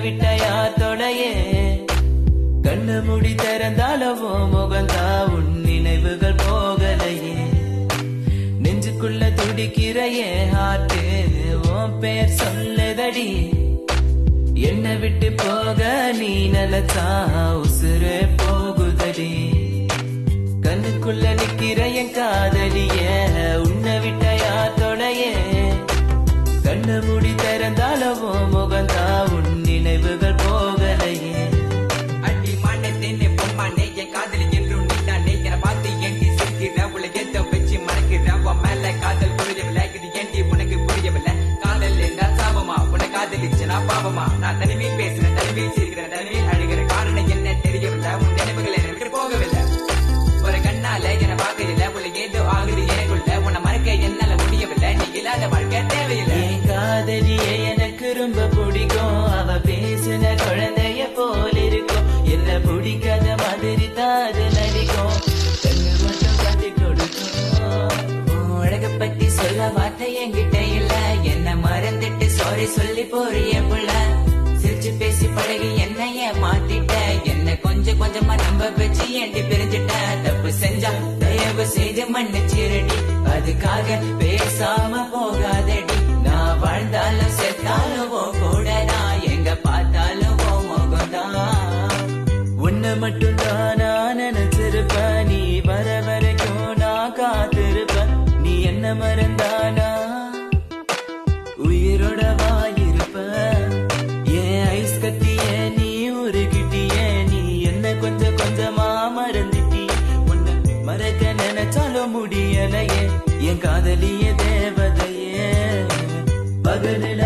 விட்டயா தொலையே கண்ணு முடி திறந்தாலவோ முகந்தா உன் நினைவுகள் போகலையே நெஞ்சுக்குள்ள துடிக்கிறையே ஹார்ட்டு உன் பேர் சொல்லுதடி என்ன விட்டு போக நீ நிலத்தா உசுறு போகுதடி கண்ணுக்குள்ள நிக்கிற என் காதலிய உன்னை விட்டயா தொலையே கண்ணு மூடி திறந்தாலவோ முகந்தா உன் நினைவுகள் போகலையே அடி மானே தேனே பொம்மானே என் காதலி என்றும் நீதானே என பார்த்து ஏண்டி சிரிக்கிற உள்ள ஏத்த வச்சு மறக்கிற உன் மேல காதல் புரியவில்லை இது ஏண்டி உனக்கு புரியவில்லை காதல் என்ன சாபமா உன்னை காதலிச்சுனா பாவமா நான் தனிமையில் பேசுறேன் தனிமையில் சிரிக்கிறேன் தனிமையில் அழுகிற காரணம் என்ன தெரியவில்லை உன் நினைவுகள் என்னை விட்டு போகவில்லை ஒரு கண்ணால என பார்க்கல உள்ள ஏதோ ஆகுது எனக்குள்ள உன்னை மறக்க என்னால முடியவில்லை நீ இல்லாத வாழ்க்கை தேவையில்லை காதலியே எனக்கு ரொம்ப பிடிக்கும் அவ பேசுன குழந்தைய போல் இருக்கும் என்ன பிடிக்காத மாதிரி தாது நடிக்கும் கண்ணு மட்டும் காட்டி கொடுக்கும் உலக பத்தி சொல்ல வார்த்தை என்கிட்ட இல்ல என்ன மறந்துட்டு சாரி சொல்லி போறிய புள்ள சிரிச்சு பேசி பழகி என்னைய மாத்திட்ட என்ன கொஞ்சம் கொஞ்சமா நம்ப வச்சு ஏண்டி பிரிஞ்சிட்ட தப்பு செஞ்சா தயவு செய்து மன்னிச்சிரடி அதுக்காக பேசாம போகாதடி நான் வாழ்ந்தாலும் செத்தாலும் கூட நான் எங்க பார்த்தாலும் முகம்தான் உன்னை மட்டும் தானா நினைச்சிருப்ப நீ வர வரைக்கும் நான் காத்திருப்ப நீ என்ன மறந்தானா உயிரோட வாயிருப்ப ஏன் ஐஸ் கட்டிய நீ உருகிட்டிய நீ என்ன கொஞ்சம் கொஞ்சமா மறந்துட்டிய உன்னை மறக்க நினைச்சாலும் முடியலையே என் காதலிய தேவதையே பகலில